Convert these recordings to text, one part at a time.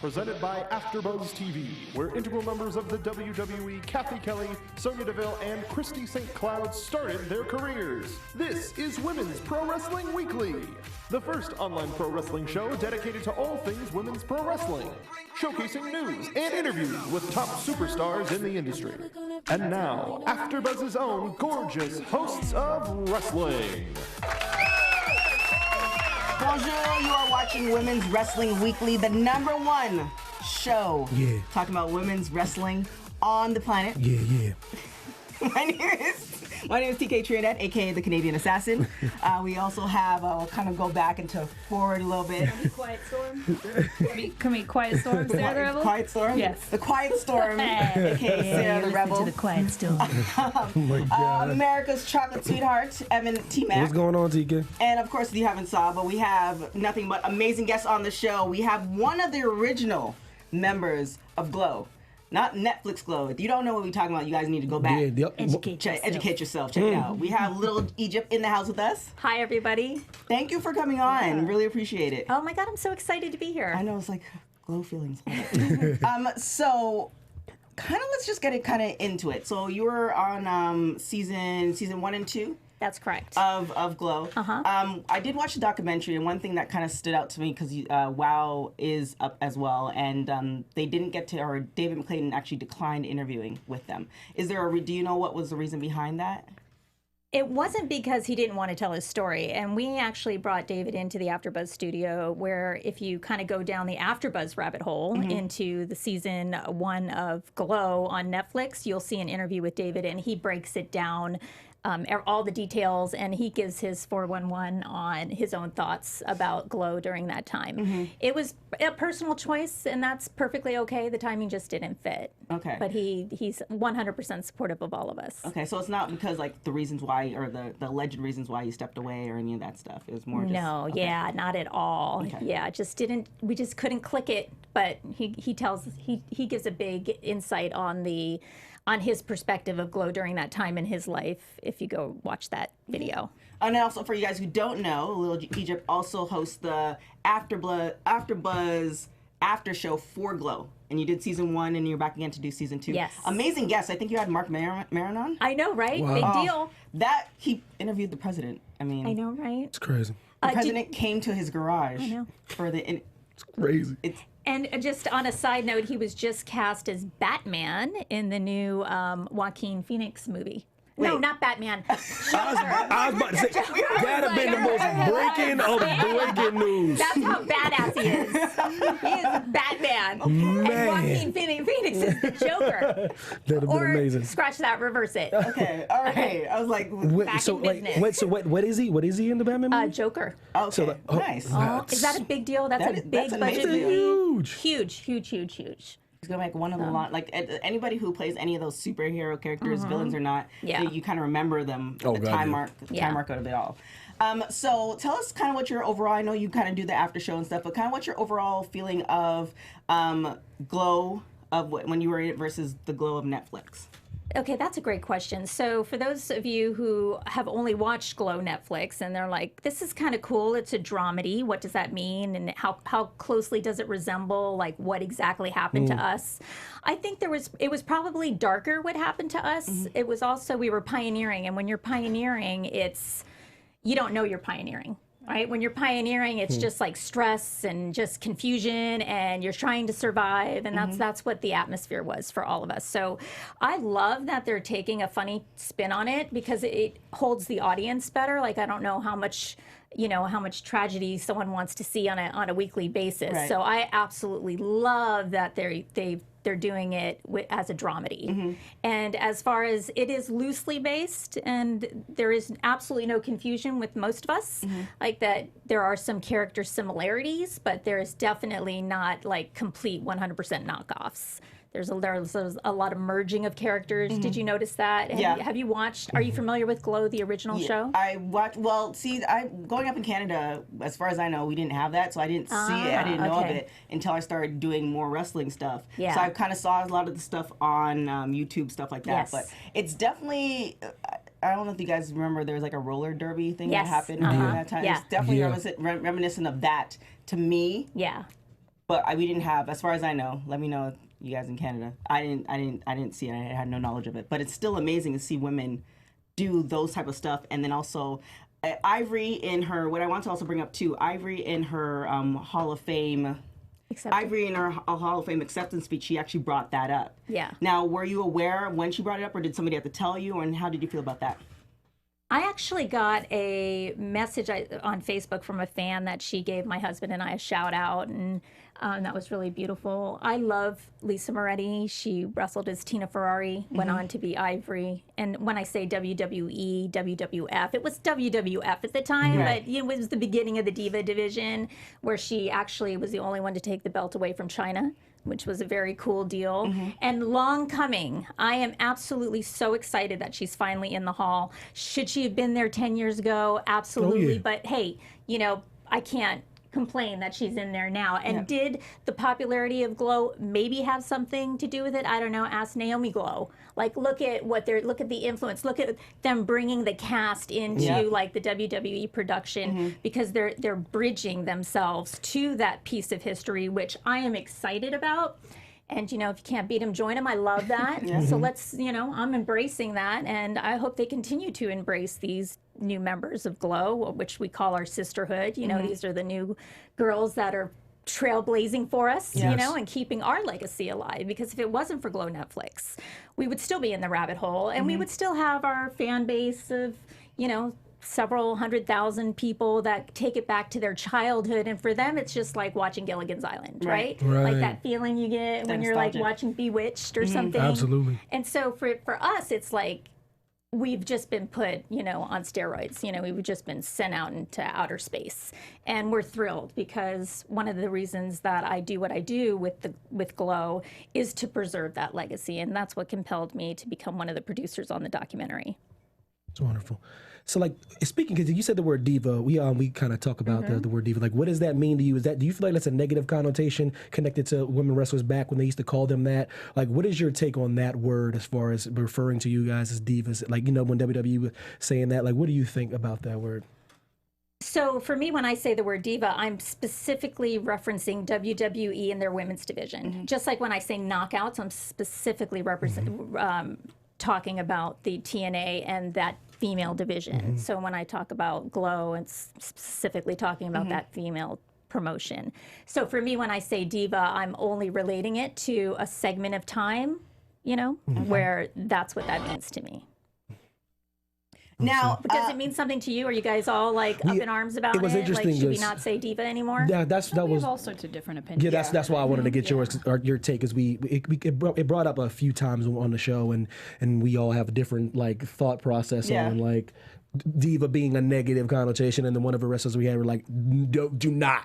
presented by AfterBuzz TV, where integral members of the WWE, Cathy, Kelley, Sonya, Deville, and Christy St. Cloud started their careers. This is Women's Pro Wrestling Weekly, the first online pro wrestling show dedicated to all things women's pro wrestling, showcasing news and interviews with top superstars in the industry. And now, AfterBuzz's own gorgeous hosts of wrestling. Bonjour, you are watching Women's Wrestling Weekly, the #1 show talking about women's wrestling on the planet. My name is TK Trinidad, aka the Canadian Assassin. We also have, I'll kind of go back into forward a little bit. Quiet Storm? Can we Quiet Storm, Sarah the Rebel? Quiet Storm? Yes. The Quiet Storm, aka Sarah the Rebel. To the Quiet Storm. Oh my God. America's chocolate sweetheart, Evan T. Mack. What's going on, TK? And of course, you haven't saw, but we have nothing but amazing guests on the show. We have one of the original members of Glow. Not Netflix Glow. If you don't know what we're talking about, you guys need to go back. Educate yourself. Check it out. We have Little Egypt in the house with us. Hi, everybody. Thank you for coming on. Really appreciate it. Oh my God, I'm so excited to be here. I know, it's like Glow feelings. So kind of let's just get it kind of into it. So you were on season 1 and 2. That's correct. Of Glow. I did watch the documentary, and one thing that kind of stood out to me, because WoW is up as well, and they didn't get to, or David McClayton actually declined interviewing with them. Do you know what was the reason behind that? It wasn't because he didn't want to tell his story. And we actually brought David into the AfterBuzz studio, where if you kind of go down the AfterBuzz rabbit hole into the season 1 of Glow on Netflix, you'll see an interview with David, and he breaks it down, all the details, and he gives his 411 on his own thoughts about Glow during that time. It was a personal choice, and that's perfectly okay. The timing just didn't fit. Okay. But he's 100% supportive of all of us. Okay, so it's not because like the reasons why, or the alleged reasons why he stepped away or any of that stuff. It was more just... No, yeah, not at all. Okay. Yeah, we just couldn't click it, but he gives a big insight on his perspective of Glow during that time in his life, if you go watch that video. And also, for you guys who don't know, Little Egypt also hosts the AfterBuzz after show for Glow. And you did season 1, and you're back again to do season 2. Yes. Amazing guests. I think you had Mark Maron on. I know, right? Wow. Big deal. He interviewed the president. I mean, I know, right? It's crazy. The president came to his garage. I know. It's crazy. And just on a side note, he was just cast as Batman in the new Joaquin Phoenix movie. Wait. No, not Batman. I was about to say, that'd have been the most breaking of breaking news. That's how badass he is. He is Batman. And Joaquin Phoenix is the Joker. That'd have been amazing. Scratch that, reverse it. Okay, all right. I was like, What is he? What is he in the Batman movie? Joker. Okay, so nice. Is that a big deal? That's a big budget movie. Huge. He's gonna make one of the like anybody who plays any of those superhero characters, villains or not, you kind of remember them. Time mark of it all. So tell us kind of what your overall. I know you kind of do the after show and stuff, but kind of what's your overall feeling of Glow of when you were in it versus the Glow of Netflix? Okay, that's a great question. So for those of you who have only watched Glow Netflix and they're like, this is kind of cool, it's a dramedy, what does that mean? And how closely does it resemble like what exactly happened to us? I think it was probably darker what happened to us. It was also, we were pioneering, and when you're pioneering, you don't know you're pioneering. Right? When you're pioneering, it's just like stress and just confusion, and you're trying to survive, and that's what the atmosphere was for all of us. So I love that they're taking a funny spin on it, because it holds the audience better. Like, I don't know how much tragedy someone wants to see on a weekly basis. Right. So I absolutely love that they're doing it as a dramedy. And as far as it is loosely based, and there is absolutely no confusion with most of us, like that there are some character similarities, but there is definitely not like complete 100% knockoffs. There's a lot of merging of characters. Did you notice that? Have you watched? Are you familiar with Glow, the original show? I watched. Well, see, growing up in Canada, as far as I know, we didn't have that, so I didn't see it. I didn't know of it until I started doing more wrestling stuff. Yeah. So I kind of saw a lot of the stuff on YouTube, stuff like that. Yes. But it's definitely. I don't know if you guys remember, there was like a roller derby thing that happened during that time. It's definitely reminiscent of that to me. Yeah. but we didn't have, as far as I know. Let me know if you guys in Canada. I didn't see it. I had no knowledge of it. But it's still amazing to see women do those type of stuff, and then also. Ivory in her, what I want to also bring up too, Ivory in her Hall of Fame acceptance speech, she actually brought that up. Yeah. Now, were you aware when she brought it up, or did somebody have to tell you, and how did you feel about that? I actually got a message on Facebook from a fan that she gave my husband and I a shout out, and that was really beautiful. I love Lisa Moretti. She wrestled as Tina Ferrari, went on to be Ivory. And when I say WWE, WWF, it was WWF at the time, but it was the beginning of the Diva division, where she actually was the only one to take the belt away from China, which was a very cool deal. And long coming. I am absolutely so excited that she's finally in the hall. Should she have been there 10 years ago? Absolutely. But hey, you know, I can't complain that she's in there now. And did the popularity of Glow maybe have something to do with it? I don't know. Ask Naomi Glow. Like, look at the influence. Look at them bringing the cast into like the WWE production, because they're bridging themselves to that piece of history, which I am excited about. And, you know, if you can't beat them, join them. I love that. So let's, you know, I'm embracing that. And I hope they continue to embrace these new members of Glow, which we call our sisterhood. You know, these are the new girls that are trailblazing for us, you know, and keeping our legacy alive. Because if it wasn't for Glow Netflix, we would still be in the rabbit hole, and we would still have our fan base of, you know, several 100,000 people that take it back to their childhood, and for them it's just like watching Gilligan's Island, right? Like that feeling you get when you're like watching Bewitched or something. Absolutely. And so for us, it's like we've just been put, you know, on steroids. You know, we've just been sent out into outer space, and we're thrilled, because one of the reasons that I do what I do with Glow is to preserve that legacy, and that's what compelled me to become one of the producers on the documentary. It's wonderful. So, like, speaking, because you said the word diva, we kind of talk about the word diva. Like, what does that mean to you? Do you feel like that's a negative connotation connected to women wrestlers back when they used to call them that? Like, what is your take on that word as far as referring to you guys as divas? Like, you know, when WWE was saying that, like, what do you think about that word? So for me, when I say the word diva, I'm specifically referencing WWE and their women's division. Just like when I say knockouts, I'm specifically talking about the TNA and that female division. So when I talk about Glow, it's specifically talking about that female promotion. So for me, when I say diva, I'm only relating it to a segment of time, you know, where that's what that means to me. Now, but does it mean something to you? Are you guys all like up in arms about it? It was interesting. Like, should we not say diva anymore? Yeah, that we was have all sorts of different opinions. Yeah, that's why I wanted to get your take, because it brought up a few times on the show, and we all have a different like thought process on like diva being a negative connotation, and then one of the wrestlers we had were like, do not.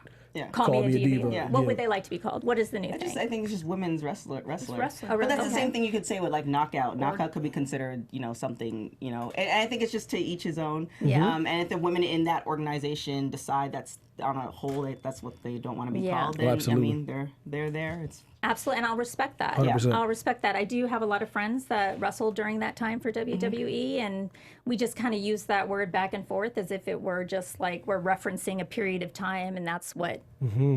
Call me a diva. What would they like to be called? What is the new thing? I think it's just women's wrestler. Wrestler. But that's the same thing you could say with like knockout. Knockout could be considered, you know, something, you know. And I think it's just to each his own. And if the women in that organization decide that's on a whole, that's what they don't want to be called, then I mean they're there. It's absolutely, and I'll respect that. 100%. I'll respect that. I do have a lot of friends that wrestled during that time for WWE, and we just kind of use that word back and forth as if it were just like we're referencing a period of time, and that's what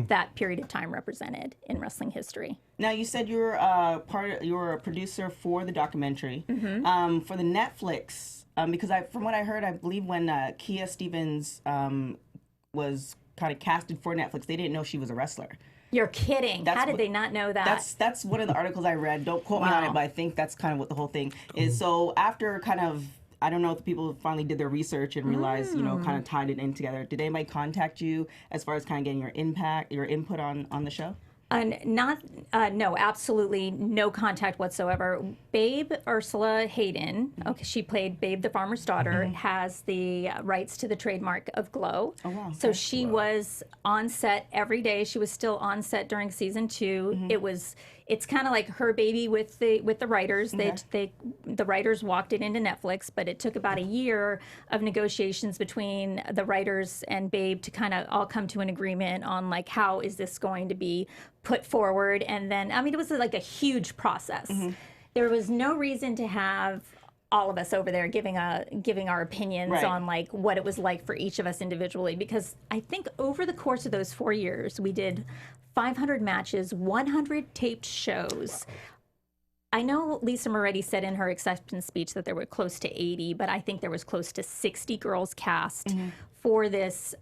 that period of time represented in wrestling history. Now, you said you were a producer for the documentary, for the Netflix, because from what I heard, I believe when Kia Stevens was kind of casted for Netflix, they didn't know she was a wrestler. You're kidding. How did they not know that? That's one of the articles I read. Don't quote me on it, but I think that's kind of what the whole thing is. So after kind of, I don't know if the people finally did their research and realized, you know, kind of tied it in together. Did anybody contact you as far as kind of getting your input on the show? No, absolutely no contact whatsoever. Babe Ursula Hayden, she played Babe the Farmer's Daughter, has the rights to the trademark of Glow. Oh, wow. So she was on set every day. She was still on set during season 2. It's kind of like her baby with the writers. The writers walked it into Netflix, but it took about a year of negotiations between the writers and Babe to kind of all come to an agreement on like how is this going to be put forward. And then, I mean, it was like a huge process. There was no reason to have all of us over there giving our opinions on like what it was like for each of us individually, because I think over the course of those 4 years we did 500 matches, 100 taped shows. I know Lisa Moretti said in her acceptance speech that there were close to 80, but I think there was close to 60 girls cast for this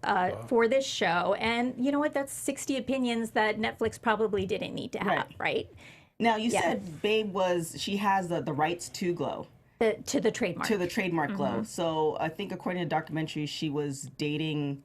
show. And you know what? That's 60 opinions that Netflix probably didn't need to have, right? Now, you said Babe she has the rights to Glow. To the trademark. To the trademark Glow. So I think according to the documentary, she was dating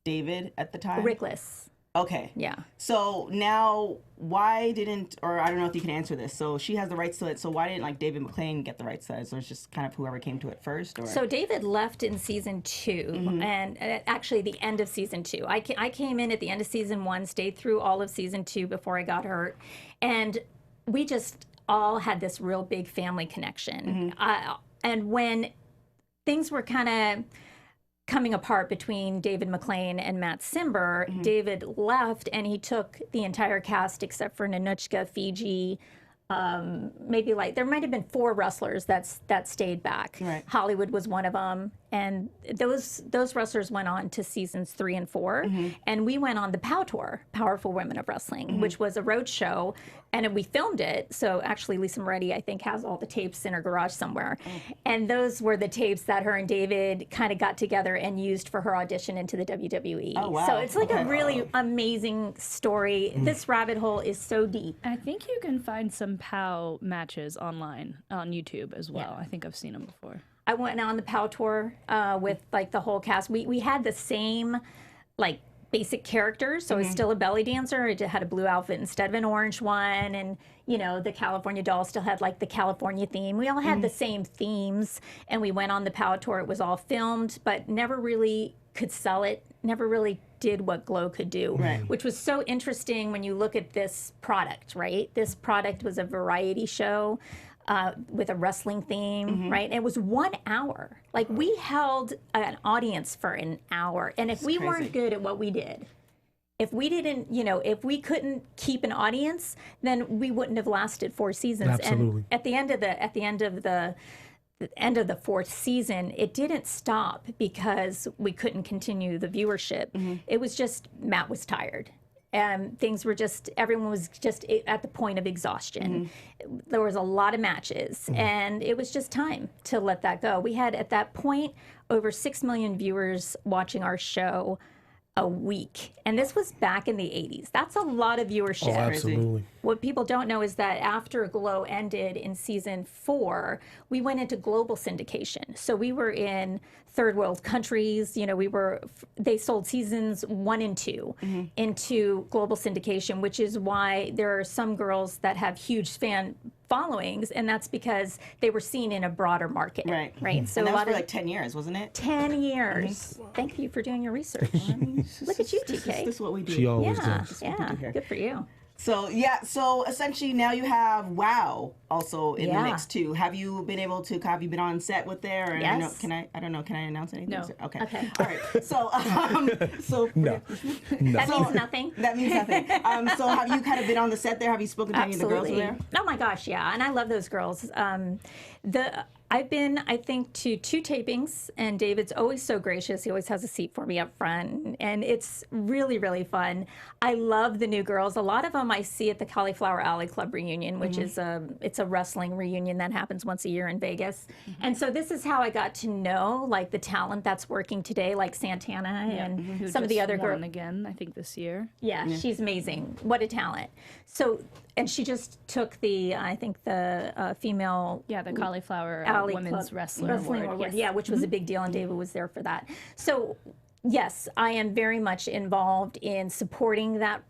David at the time? Rickless. Okay. Yeah. So now, why didn't, or I don't know if you can answer this. So she has the rights to it. So why didn't David McClain get the rights to it? So it's just kind of whoever came to it first? Or? So David left in season 2, and actually the end of season 2. I came in at the end of season 1, stayed through all of season 2 before I got hurt, and we just all had this real big family connection. And when things were kind of coming apart between David McClain and Matt Cimber, David left and he took the entire cast except for Nanuchka, Fiji, maybe there might have been 4 wrestlers that stayed back. Right. Hollywood was one of them, and those wrestlers went on to seasons 3 and 4, and we went on the POW Tour, Powerful Women of Wrestling, which was a road show, and we filmed it. So actually, Lisa Moretti, I think, has all the tapes in her garage somewhere, and those were the tapes that her and David kind of got together and used for her audition into the WWE. Oh, wow. So it's a really amazing story. This rabbit hole is so deep. I think you can find some POW matches online on YouTube as well. I think I've seen them before. I went on the POW Tour with the whole cast. We had the same basic characters. So I was still a belly dancer. I had a blue outfit instead of an orange one, and the California doll still had the California theme. We all had the same themes, and we went on the POW Tour. It was all filmed, but never really could sell it. Never really did what Glow could do, which was so interesting when you look at this product. Right, this product was a variety show. With a wrestling theme, right? And it was 1 hour. We held an audience for an hour. And if we weren't good at what we did, if we didn't, if we couldn't keep an audience, then we wouldn't have lasted 4 seasons. Absolutely. And at the end of the 4th season, it didn't stop because we couldn't continue the viewership. It was just Matt was tired. And things were everyone was just at the point of exhaustion. There was a lot of matches, and it was just time to let that go. We had, at that point, over 6 million viewers watching our show a week. And this was back in the 80s. That's a lot of viewership. Oh, absolutely. What people don't know is that after Glow ended in season 4, we went into global syndication. So we were in third world countries. They sold seasons 1 and 2 into global syndication, which is why there are some girls that have huge fan followings, and that's because they were seen in a broader market. Right. So and that was for 10 years, wasn't it? 10 years. Thank you for doing your research. Look at you, TK. This is what we do. She always does. Yeah, good for you. So so essentially now you have WoW also in the mix too. Have you been able to? Have you been on set with there? Yes. Can I don't know. Can I announce anything? No. Okay. All right. So No. That means nothing. That means nothing. So have you kind of been on the set there? Have you spoken to any of the girls there? Oh my gosh, yeah, and I love those girls. I've been, I think, to 2 tapings, and David's always so gracious. He always has a seat for me up front, and it's really, really fun. I love the new girls. A lot of them I see at the Cauliflower Alley Club reunion, which is it's a wrestling reunion that happens once a year in Vegas. And so this is how I got to know the talent that's working today, like Santana and some of the other girls. Again, I think this year. Yeah, she's amazing. What a talent. So, and she just took the female. Yeah, the Cauliflower Women's Wrestler Award. Yes. Which was a big deal, and David was there for that. So, yes, I am very much involved in supporting that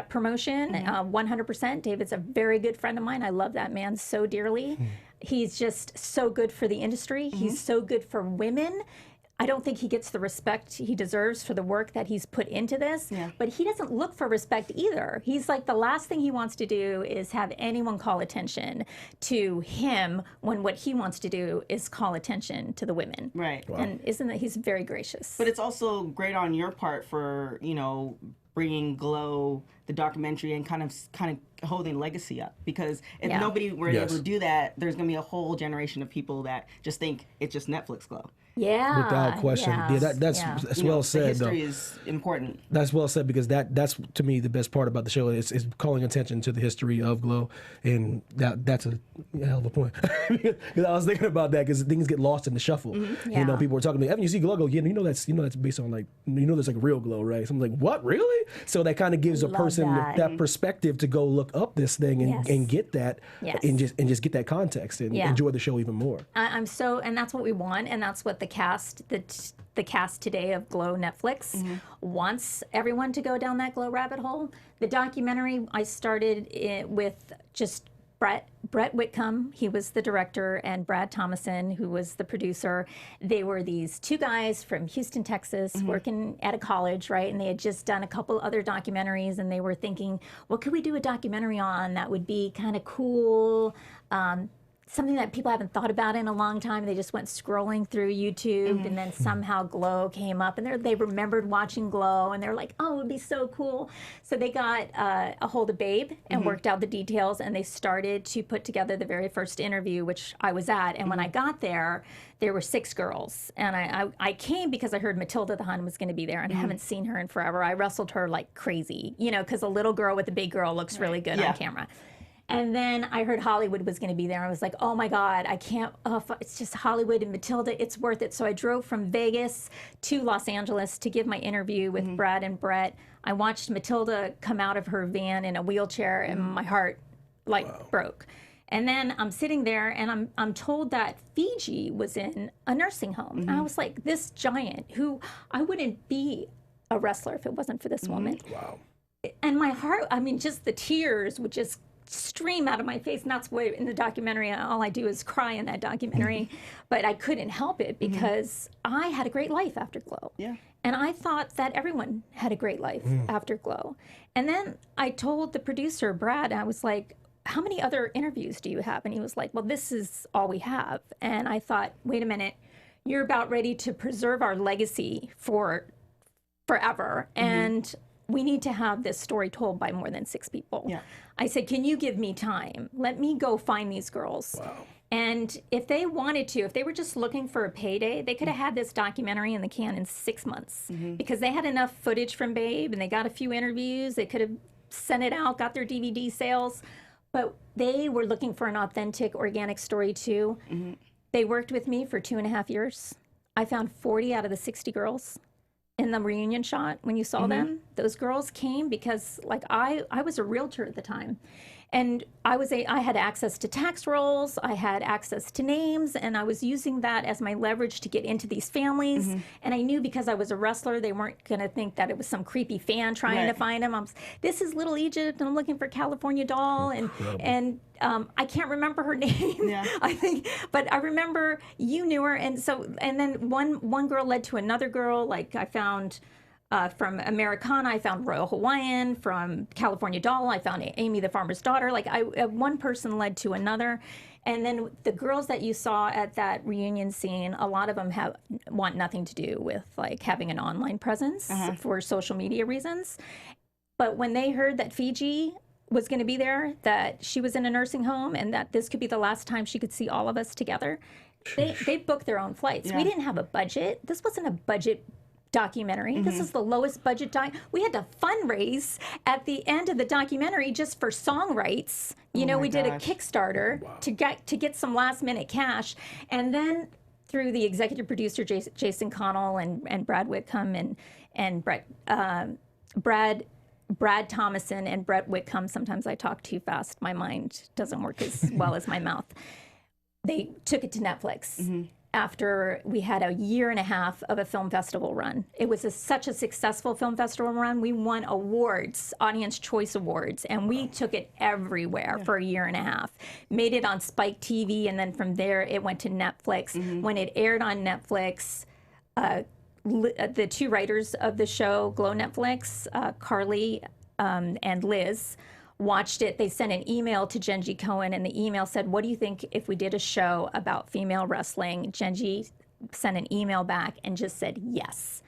promotion, 100%. David's a very good friend of mine. I love that man so dearly. He's just so good for the industry. He's so good for women. I don't think he gets the respect he deserves for the work that he's put into this, but he doesn't look for respect either. He's the last thing he wants to do is have anyone call attention to him when what he wants to do is call attention to the women. Right. Wow. And he's very gracious. But it's also great on your part for, bringing Glow, the documentary, and kind of holding legacy up, because if nobody were able to do that, there's going to be a whole generation of people that just think it's just Netflix Glow. Yeah. Without question. Yeah, that's well said. History is important. That's well said, because that's to me the best part about the show is calling attention to the history of Glow, and that's a hell of a point. Because I was thinking about that, because things get lost in the shuffle. Yeah. You know, people were talking to me, Evan, you see Glow? I go, yeah, that's based on, like, there's like a real Glow, right? So I'm like, what, really? So that kind of gives a person that perspective to go look up this thing and get that, and just get that context and enjoy the show even more. I'm so, and that's what we want, and that's what the cast today of Glow Netflix wants everyone to go down that Glow rabbit hole. The documentary, I started it with just Brett Whitcomb. He was the director, and Brad Thomason, who was the producer. They were these two guys from Houston, Texas, working at a college, right? And they had just done a couple other documentaries, and they were thinking, what could we do a documentary on that would be kind of cool? Something that people haven't thought about in a long time. They just went scrolling through YouTube, and then somehow Glow came up, and they remembered watching Glow, and they're like, oh, it would be so cool. So they got a hold of Babe and worked out the details, and they started to put together the very first interview, which I was at. And when I got there were 6 girls. And I came because I heard Matilda the Hun was going to be there, and I haven't seen her in forever. I wrestled her like crazy, because a little girl with a big girl looks really good on camera. And then I heard Hollywood was going to be there. I was like, oh my God, I can't, it's just Hollywood and Matilda, it's worth it. So I drove from Vegas to Los Angeles to give my interview with Brad and Brett. I watched Matilda come out of her van in a wheelchair, and my heart broke. And then I'm sitting there, and I'm told that Fiji was in a nursing home. And I was like, this giant, who I wouldn't be a wrestler if it wasn't for this woman. Wow. And my heart, I mean, just the tears would just stream out of my face, and that's what in the documentary, all I do is cry in that documentary. But I couldn't help it, because I had a great life after Glow. Yeah. And I thought that everyone had a great life after Glow. And then I told the producer, Brad, I was like, how many other interviews do you have? And he was like, well, this is all we have. And I thought, wait a minute, you're about ready to preserve our legacy for forever. And we need to have this story told by more than 6 people. Yeah. I said, can you give me time? Let me go find these girls. Wow. And if they wanted to, if they were just looking for a payday, they could have had this documentary in the can in 6 months, because they had enough footage from Babe, and they got a few interviews. They could have sent it out, got their DVD sales, but they were looking for an authentic, organic story too. They worked with me for 2.5 years. I found 40 out of the 60 girls. In the reunion shot, when you saw them, those girls came because, like, I was a realtor at the time, and I had access to tax rolls, I had access to names, and I was using that as my leverage to get into these families. And I knew, because I was a wrestler, they weren't going to think that it was some creepy fan trying to find them. This is Little Egypt, and I'm looking for California Doll, and I can't remember her name. I think, but I remember you knew her, and then one girl led to another girl. Like, I found from Americana, I found Royal Hawaiian. From California Doll, I found Amy the Farmer's Daughter. Like, one person led to another. And then the girls that you saw at that reunion scene, a lot of them want nothing to do with, like, having an online presence for social media reasons. But when they heard that Fiji was going to be there, that she was in a nursing home, and that this could be the last time she could see all of us together, they booked their own flights. We didn't have a budget. This wasn't a budget documentary. This is the lowest budget we had to fundraise at the end of the documentary just for song rights. We did a Kickstarter to get some last minute cash, and then through the executive producer Jason Connell and Brad Whitcomb and Brad Thomason and Brett Whitcomb. Sometimes I talk too fast. My mind doesn't work as well as my mouth. They took it to Netflix. After we had a 1.5 years of a film festival run. It was such a successful film festival run. We won awards, Audience Choice Awards, and we took it everywhere for a 1.5 years. Made it on Spike TV, and then from there it went to Netflix. When it aired on Netflix, the 2 writers of the show, Glow Netflix, Carly and Liz, watched it. They sent an email to Genji Cohen, and the email said, what do you think if we did a show about female wrestling? Genji sent an email back and just said yes.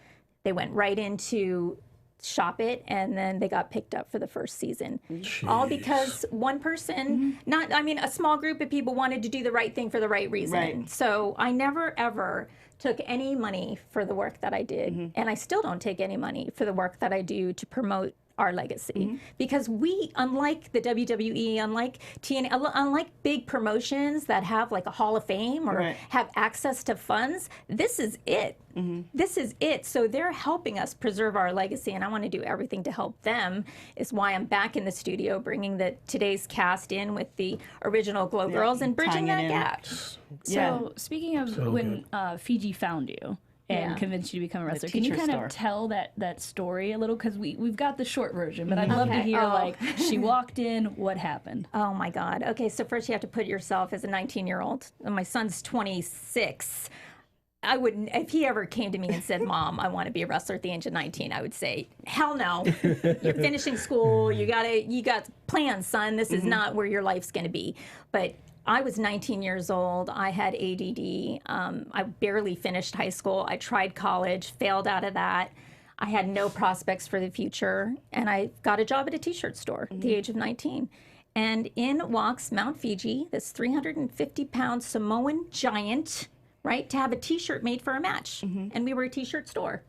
They went right into shop it, and then they got picked up for the first season. All because one person, a small group of people wanted to do the right thing for the right reason. Right. So I never ever took any money for the work that I did, and I still don't take any money for the work that I do to promote our legacy, because we, unlike the WWE, unlike TNA, unlike big promotions that have like a Hall of Fame or have access to funds, this is it. This is it. So they're helping us preserve our legacy, and I want to do everything to help them. Is why I'm back in the studio, bringing today's cast in with the original Glow Girls and bridging that gap. So speaking of when Fiji found you and convinced you to become a wrestler, can you kind of tell that story a little? Because we've got the short version, but I'd love to hear, like, she walked in, what happened? Oh, my God. Okay, so first you have to put yourself as a 19-year-old. My son's 26. I wouldn't, if he ever came to me and said, Mom, I want to be a wrestler at the age of 19, I would say, hell no. You're finishing school. You got plans, son. This is not where your life's going to be. But I was 19 years old. I had ADD. I barely finished high school. I tried college, failed out of that. I had no prospects for the future. And I got a job at a t-shirt store at the age of 19. And in walks Mount Fiji, this 350-pound Samoan giant, right, to have a t-shirt made for a match. And we were a t-shirt store.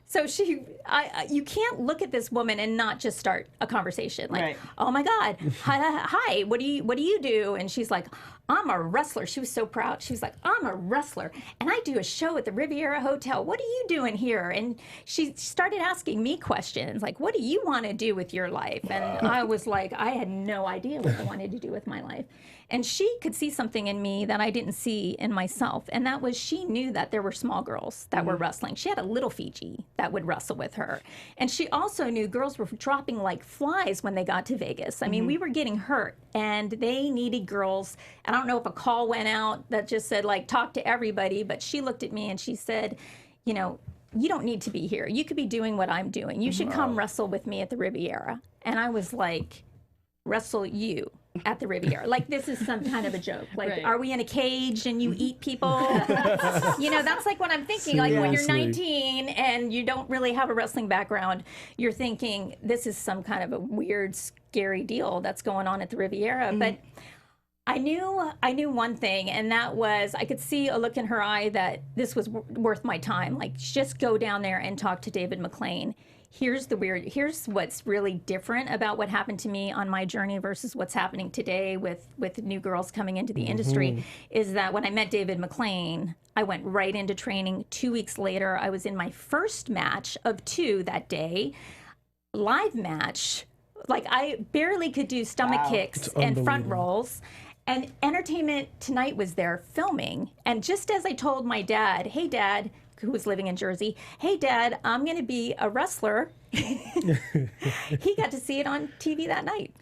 So you can't look at this woman and not just start a conversation. Like, oh my God, hi, what do you do? And she's like, I'm a wrestler. She was so proud. She was like, I'm a wrestler, and I do a show at the Riviera Hotel. What are you doing here? And she started asking me questions like, what do you want to do with your life? And I was like, I had no idea what I wanted to do with my life. And she could see something in me that I didn't see in myself. And that was, she knew that there were small girls that were wrestling. She had a little Fiji that would wrestle with her. And she also knew girls were dropping like flies when they got to Vegas. I mean, we were getting hurt, and they needed girls. I don't know if a call went out that just said, like, talk to everybody, but she looked at me and she said, you know, you don't need to be here. You could be doing what I'm doing. You should come wrestle with me at the Riviera. And I was like, wrestle you at the Riviera? Like, this is some kind of a joke. Like, are we in a cage and you eat people? You know, that's like what I'm thinking. Like, when you're 19 and you don't really have a wrestling background, you're thinking, this is some kind of a weird, scary deal that's going on at the Riviera. But I knew one thing, and that was, I could see a look in her eye that this was worth my time. Like, just go down there and talk to David McLean. Here's what's really different about what happened to me on my journey versus what's happening today with new girls coming into the industry, is that when I met David McLean, I went right into training. 2 weeks later, I was in my first match of 2 that day, live match. Like, I barely could do stomach kicks and front rolls. And Entertainment Tonight was there filming. And just as I told my dad, hey, Dad, who was living in Jersey, hey, Dad, I'm going to be a wrestler, he got to see it on TV that night.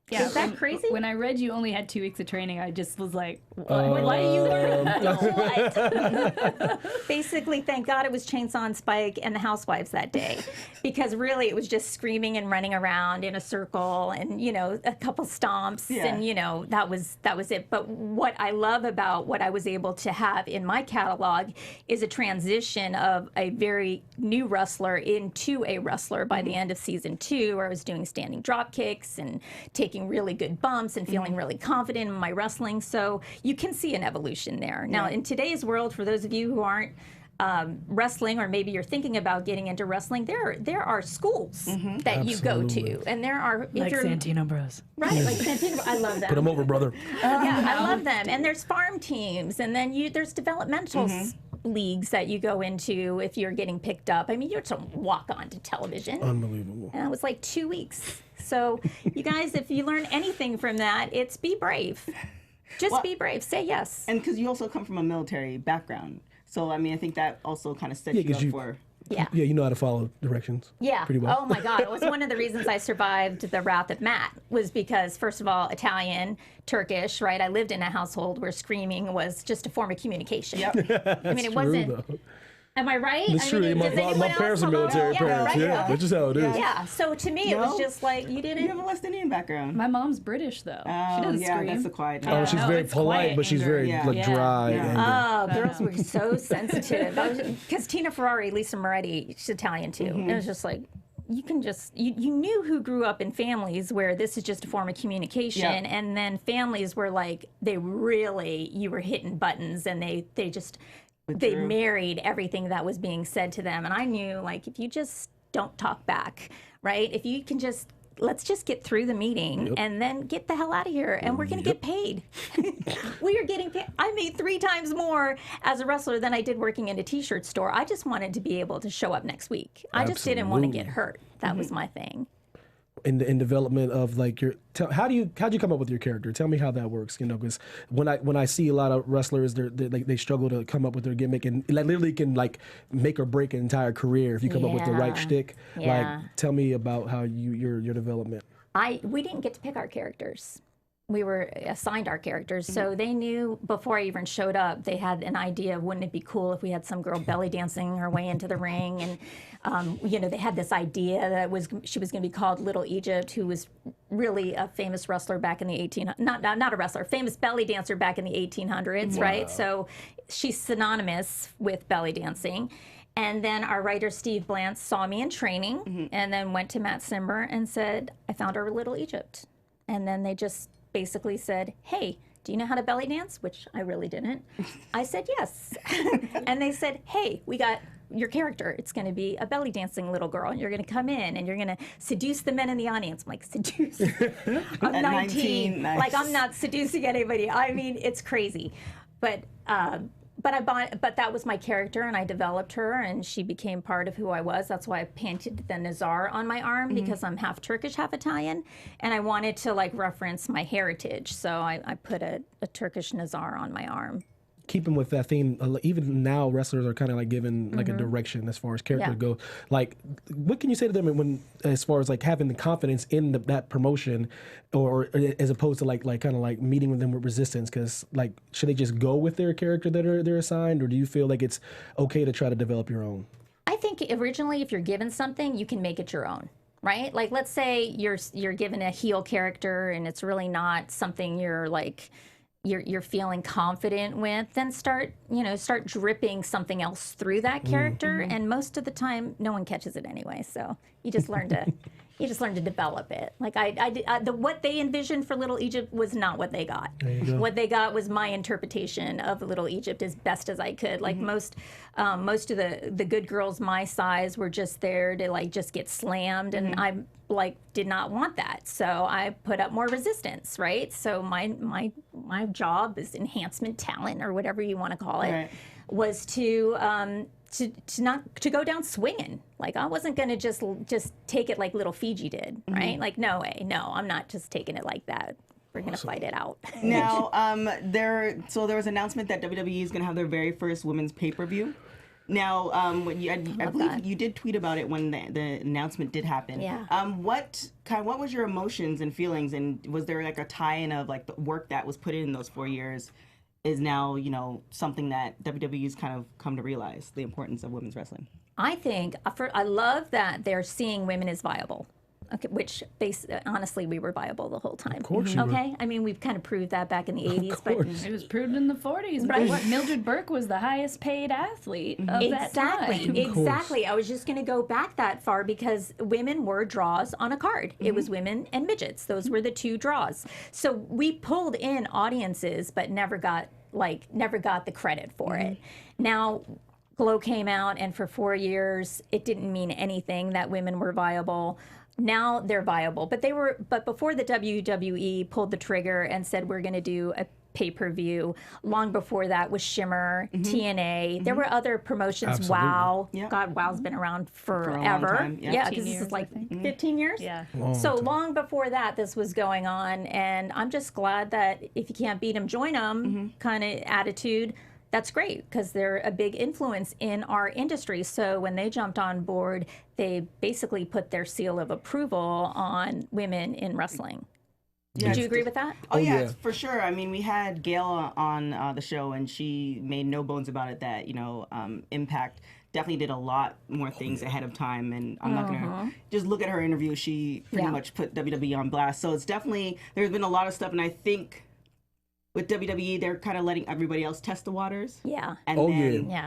Yeah, is that crazy? When I read you only had 2 weeks of training, I just was like, why do you learn what? Basically, thank God it was Chainsaw and Spike and the Housewives that day, because really it was just screaming and running around in a circle and, you know, a couple stomps and, you know, that was it. But what I love about what I was able to have in my catalog is a transition of a very new wrestler into a wrestler by the end of season 2, where I was doing standing drop kicks and taking really good bumps and feeling really confident in my wrestling. So you can see an evolution there. Now, in today's world, for those of you who aren't wrestling, or maybe you're thinking about getting into wrestling, there are schools that you go to, and there are, like Santino Bros. Right, like Santino. I love them. Put them over, brother. Yeah, I love them. And there's farm teams, and then there's developmental leagues that you go into if you're getting picked up. I mean, you just walk onto television. Unbelievable. And it was like 2 weeks. So you guys, if you learn anything from that, it's be brave. Just be brave. Say yes. And because you also come from a military background. So, I mean, I think that also kind of sets you up for... Yeah, you know how to follow directions. Yeah. Pretty well. Oh, my God. It was one of the reasons I survived the wrath of Matt, was because, first of all, Italian, Turkish, right? I lived in a household where screaming was just a form of communication. Yep. I mean, it wasn't... Am I right? It's true. My parents are military parents. Right? Yeah, that's just how it is. Yeah. So to me, it was just like, you didn't. You have a West Indian background. My mom's British, though. She doesn't scream. That's a quiet. Oh, she's very polite, but she's very like dry. Oh, girls were so sensitive. Because Tina Ferrari, Lisa Moretti, she's Italian too. It was just like, you can just, you knew who grew up in families where this is just a form of communication, and then families were like, you were hitting buttons, and they married everything that was being said to them. And I knew, like, if you just don't talk back, right? If you can just, let's just get through the meeting and then get the hell out of here, and we're going to get paid. We are getting paid. I made 3 times more as a wrestler than I did working in a t-shirt store. I just wanted to be able to show up next week. I just didn't want to get hurt. That was my thing. In development of like how'd you come up with your character? Tell me how that works. You know, because when I see a lot of wrestlers, they struggle to come up with their gimmick, and like literally can like make or break an entire career if you come up with the right shtick. Like, tell me about how your development. We didn't get to pick our characters. We were assigned our characters, so they knew before I even showed up. They had an idea of, wouldn't it be cool if we had some girl belly dancing her way into the ring, and you know, they had this idea that she was going to be called Little Egypt, who was really a famous wrestler back in the not a wrestler, famous belly dancer back in the 1800s, right? So she's synonymous with belly dancing. And then our writer, Steve Blantz, saw me in training, and then went to Matt Simber and said, I found our Little Egypt. And then they just basically said, hey, do you know how to belly dance? Which I really didn't. I said yes. And they said, hey, we got your character. It's going to be a belly dancing little girl, and you're going to come in and you're going to seduce the men in the audience. I'm like, seduce? I'm 19. Nice. Like, I'm not seducing anybody. I mean, it's crazy. But that was my character, and I developed her, and she became part of who I was. That's why I painted the Nazar on my arm, because I'm half Turkish, half Italian, and I wanted to like reference my heritage. So I put a Turkish Nazar on my arm. Keeping with that theme, even now wrestlers are kind of like given like a direction as far as characters go. Like, what can you say to them when, as far as like having the confidence in that promotion, or as opposed to like kind of like meeting with them with resistance? Because like, should they just go with their character that they're assigned, or do you feel like it's okay to try to develop your own? I think originally, if you're given something, you can make it your own. Right? Like, let's say you're given a heel character, and it's really not something you're like. You're feeling confident with, then start dripping something else through that character, and most of the time no one catches it anyway, so you just learn to develop it. Like what they envisioned for Little Egypt was not what they got. What they got was my interpretation of Little Egypt as best as I could. Like most of the good girls my size were just there to like just get slammed, and I like did not want that, so I put up more resistance, right? So my job is enhancement talent, or whatever you want to call it, was to go down swinging. Like, I wasn't going to just take it like little Fiji did, right? Like, no way, no, I'm not just taking it like that. We're going to fight it out. Now, there was an announcement that WWE is going to have their very first women's pay-per-view. Now, I believe you did tweet about it when the announcement did happen. Yeah. What was your emotions and feelings, and was there like a tie-in of like the work that was put in those 4 years is now, you know, something that WWE's kind of come to realize the importance of women's wrestling? I think I love that they're seeing women as viable. Okay, which honestly, we were viable the whole time. Of course you were. I mean, we've kind of proved that back in the 80s. But it was proved in the 40s. Right. Mildred Burke was the highest paid athlete of that time. Exactly. I was just going to go back that far, because women were draws on a card. It was women and midgets. Those were the 2 draws. So we pulled in audiences, but never got the credit for it. Now, Glow came out, and for 4 years, it didn't mean anything that women were viable. Now they're viable, but before the WWE pulled the trigger and said we're going to do a pay-per-view, long before that was Shimmer, TNA. There were other promotions. Absolutely. Wow. Yep. God, Wow's been around forever. For a long time. Yeah, because this is like 15 years. Yeah. Long before that, this was going on, and I'm just glad that if you can't beat them, join them kind of attitude. That's great, because they're a big influence in our industry. So when they jumped on board, they basically put their seal of approval on women in wrestling. Yeah, Did you agree with that? Oh, yeah, for sure. I mean, we had Gail on the show, and she made no bones about it that, you know, Impact definitely did a lot more things ahead of time. And I'm not going to just look at her interview. She pretty much put WWE on blast. So it's definitely, there's been a lot of stuff, and I think with WWE, they're kind of letting everybody else test the waters. Yeah. And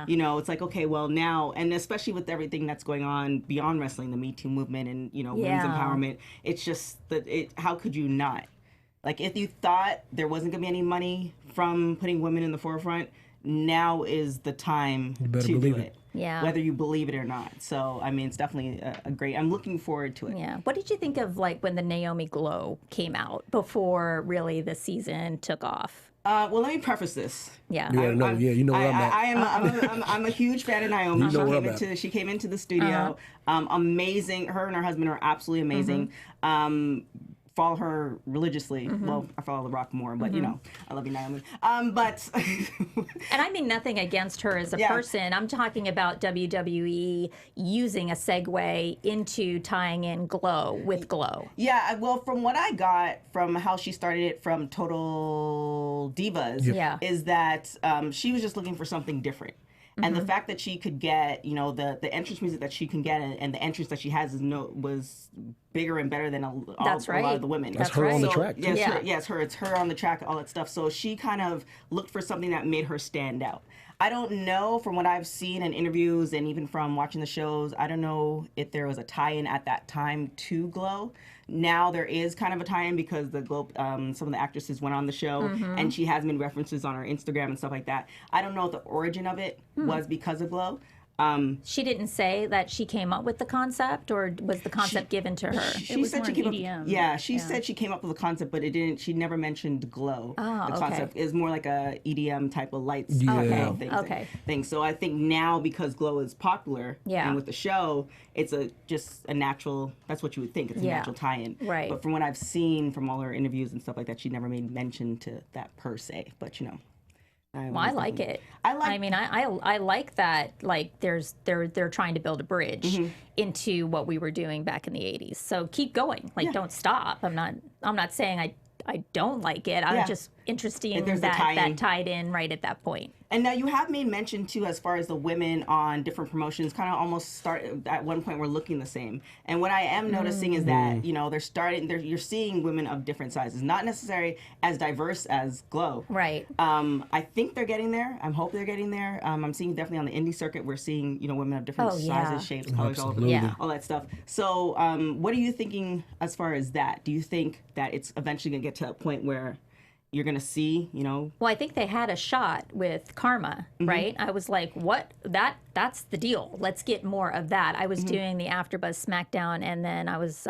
you know, it's like, okay, well now, and especially with everything that's going on beyond wrestling, the Me Too movement and, you know, women's empowerment, it's just that how could you not? Like, if you thought there wasn't going to be any money from putting women in the forefront, now is the time to do it. Yeah. Whether you believe it or not. So, I mean, it's definitely a great, I'm looking forward to it. Yeah. What did you think of, like, when the Naomi Glow came out before really the season took off? Well, let me preface this. Yeah. You know where I'm at. I'm a huge fan of Naomi. You know where I'm at. She came into the studio. Amazing. Her and her husband are absolutely amazing. Follow her religiously. Well, I follow The Rock more, but you know, I love you, Naomi. But and I mean nothing against her as a person. I'm talking about WWE using a segue into tying in Glow with Glow. Yeah, well, from what I got from how she started it from Total Divas, is that she was just looking for something different. And the fact that she could get, you know, the entrance music that she can get and the entrance that she has was bigger and better than a lot of the women. That's her on the track. It's her on the track, all that stuff. So she kind of looked for something that made her stand out. I don't know, from what I've seen in interviews and even from watching the shows, I don't know if there was a tie-in at that time to Glow. Now there is kind of a tie-in because the Glow, some of the actresses went on the show, and she has made references on her Instagram and stuff like that. I don't know if the origin of it was because of Glow. She didn't say that she came up with the concept, or was the concept given to her? She said she came up. Yeah, she said she came up with the concept, but it didn't. She never mentioned Glow. The concept is more like a EDM type of lights thing. So I think now, because Glow is popular, and with the show, it's just a natural. That's what you would think. It's a natural tie-in. Right. But from what I've seen from all her interviews and stuff like that, she never made mention to that per se. But you know. I like it. I mean, I like that. Like, they're trying to build a bridge into what we were doing back in the '80s. So keep going. Like, don't stop. I'm not saying I don't like it. I'm just interested that tied in right at that point. And now you have made mention too, as far as the women on different promotions, kind of almost start at one point we're looking the same. And what I am noticing is that you're seeing women of different sizes, not necessarily as diverse as Glow. Right. I think they're getting there. I hope they're getting there. I'm seeing definitely on the indie circuit, we're seeing women of different sizes, shapes, colors, all that stuff. So what are you thinking as far as that? Do you think that it's eventually going to get to a point where you're going to see, Well, I think they had a shot with Karma, right? I was like, what? That's the deal. Let's get more of that. I was doing the AfterBuzz SmackDown, and then I was,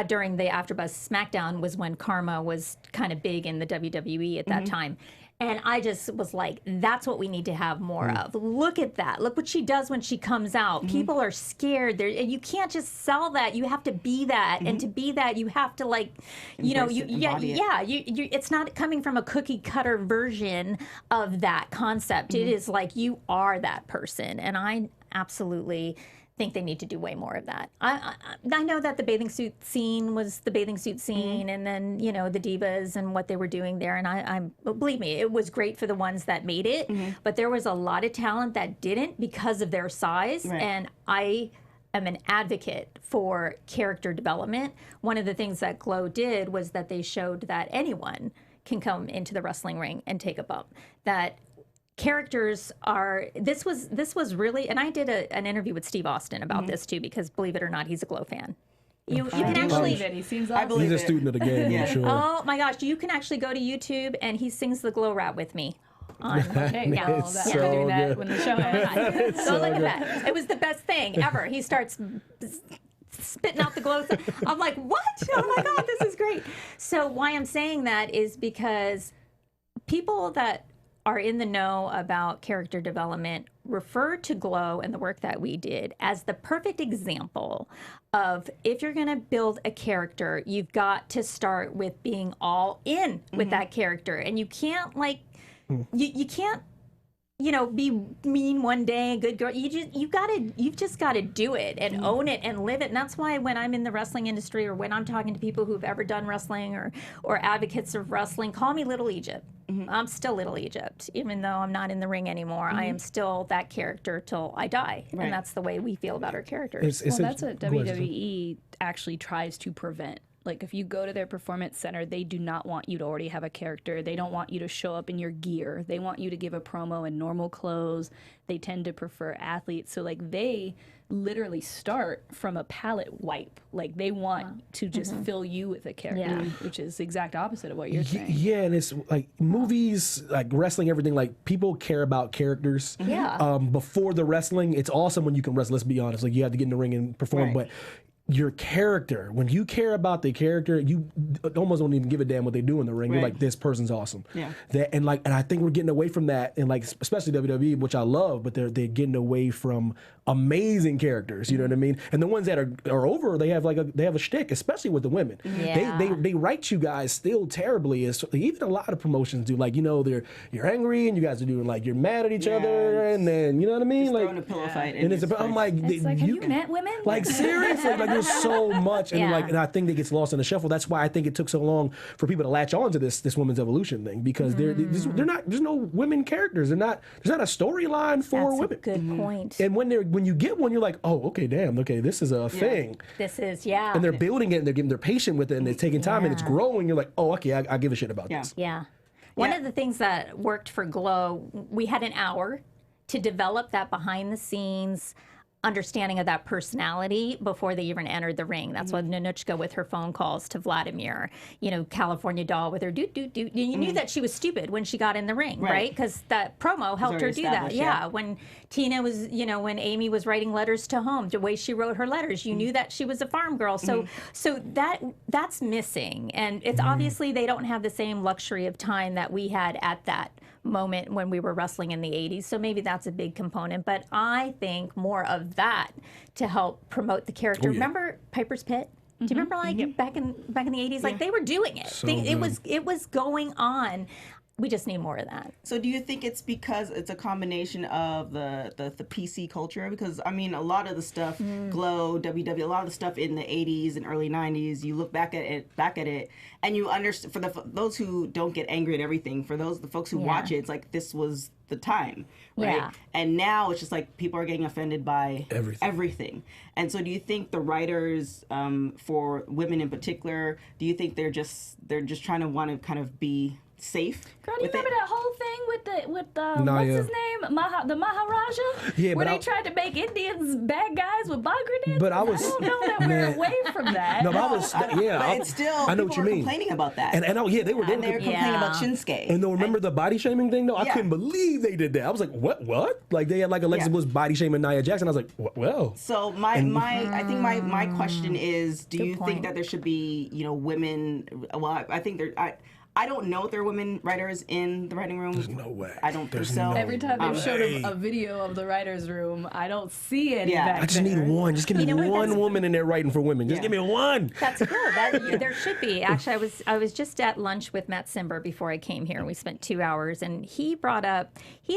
during the AfterBuzz SmackDown was when Karma was kind of big in the WWE at that time. And I just was like, that's what we need to have more of. Look at that. Look what she does when she comes out. People are scared. And you can't just sell that. You have to be that. And to be that, you have to, like, it's not coming from a cookie cutter version of that concept. It is like, you are that person. And I absolutely think they need to do way more of that. I know that the bathing suit scene was the bathing suit scene, and then the divas and what they were doing there, and I believe me, it was great for the ones that made it, but there was a lot of talent that didn't because of their size, and I am an advocate for character development. One of the things that Glow did was that they showed that anyone can come into the wrestling ring and take a bump. That characters are, this was really, and I did an interview with Steve Austin about this too, because believe it or not, he's a Glow fan. You can actually, he seems awesome. He's a student of the game, I'm sure. Oh my gosh, you can actually go to YouTube and he sings the Glow rap with me. Okay, well, so doing that when the show ends. So look at that. It was the best thing ever. He starts spitting out the Glow. I'm like, what? Oh my God, this is great. So why I'm saying that is because people that are in the know about character development refer to Glow and the work that we did as the perfect example of, if you're going to build a character, you've got to start with being all in with that character. And you can't you can't be mean one day, good girl. You've just got to do it and own it and live it. And that's why when I'm in the wrestling industry, or when I'm talking to people who've ever done wrestling or advocates of wrestling, call me Little Egypt. I'm still Little Egypt, even though I'm not in the ring anymore. I am still that character till I die, and that's the way we feel about our characters. That's what WWE actually tries to prevent. Like, if you go to their performance center, they do not want you to already have a character. They don't want you to show up in your gear. They want you to give a promo in normal clothes. They tend to prefer athletes. So, like, they literally start from a palette wipe. Like, they want to just fill you with a character, which is the exact opposite of what you're saying. Yeah, and it's like movies, like wrestling, everything, like people care about characters. Yeah. Before the wrestling, it's awesome when you can wrestle, let's be honest. Like, you have to get in the ring and perform, but your character, when you care about the character, you almost don't even give a damn what they do in the ring. You're like, this person's awesome. Yeah. And I think we're getting away from that, and like especially WWE, which I love, but they're getting away from amazing characters. You know what I mean? And the ones that are over, they have a shtick, especially with the women. Yeah. They write you guys still terribly. As even a lot of promotions do. Like, you're angry and you guys are doing like you're mad at each other, and then you know what I mean? Just like throwing a pillow fight. And I'm like, have you met women? Like, seriously, like there's so much, and and I think that gets lost in the shuffle. That's why I think it took so long for people to latch on to this women's evolution thing, because they're not, there's no women characters. There's not a storyline for That's women. a good point. And when you get one, you're like, oh, okay, damn, okay, this is a thing. This is, And they're building it, and they're patient with it, and it's taking time, and it's growing. You're like, oh, okay, I give a shit about this. Yeah. One of the things that worked for Glow, we had an hour to develop that behind the scenes understanding of that personality before they even entered the ring. That's what Nanuchka with her phone calls to Vladimir, California Doll with her doot. You knew that she was stupid when she got in the ring, right? Because that promo helped her do that. Yeah. When Tina was, when Amy was writing letters to home, the way she wrote her letters, you knew that she was a farm girl. So that's missing. And it's obviously they don't have the same luxury of time that we had at that moment when we were wrestling in the 80s. So maybe that's a big component. But I think more of that to help promote the character. Remember Piper's Pit? Do you remember back in the 80s? Like they were doing it. It was going on. We just need more of that. So do you think it's because it's a combination of the PC culture? Because, I mean, a lot of the stuff, Glow, WW, a lot of the stuff in the 80s and early 90s, you look back at it, and you understand, for those who don't get angry at everything, for the folks who watch it, it's like this was the time, right? Yeah. And now it's just like people are getting offended by everything. And so do you think the writers, for women in particular, do you think they're just trying to want to kind of be safe? Girl, you remember that whole thing with the what's his name, the Maharaja, where they tried to make Indians bad guys with bomb grenades? But I don't know that we're away from that. No, but I was, but it's still, I know what you mean. Complaining about that, and they were complaining about Shinsuke. And then remember the body shaming thing? though? I couldn't believe they did that. I was like, what? Like they had like Alexa Bliss body shaming Nia Jackson. I was like, well. So I think my question is, do you think that there should be women? Well, I think I don't know if there are women writers in the writing room. There's no way. I don't think so. Every time they've showed a video of the writer's room, I don't see any back I just need one. Just give me one woman in there writing for women. Just give me one. That's cool. There should be. Actually, I was just at lunch with Matt Simber before I came here. We spent 2 hours, and he had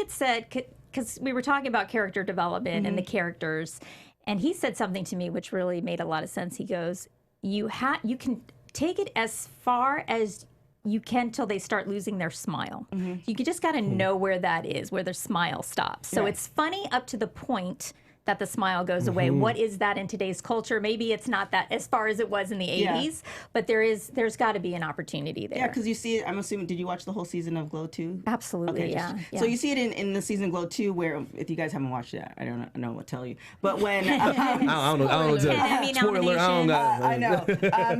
said, because we were talking about character development and the characters, and he said something to me which really made a lot of sense. He goes, you can take it as far as you can till they start losing their smile. You just got to know where that is, where their smile stops. So it's funny up to the point that the smile goes away. What is that in today's culture? Maybe it's not that as far as it was in the 80s, but there's got to be an opportunity there. Yeah, because you see it, I'm assuming, did you watch the whole season of Glow 2? Absolutely, okay, yeah. So you see it in the season of Glow 2 where, if you guys haven't watched it, I don't know what to tell you. But when... I don't know. Spoiler, I know.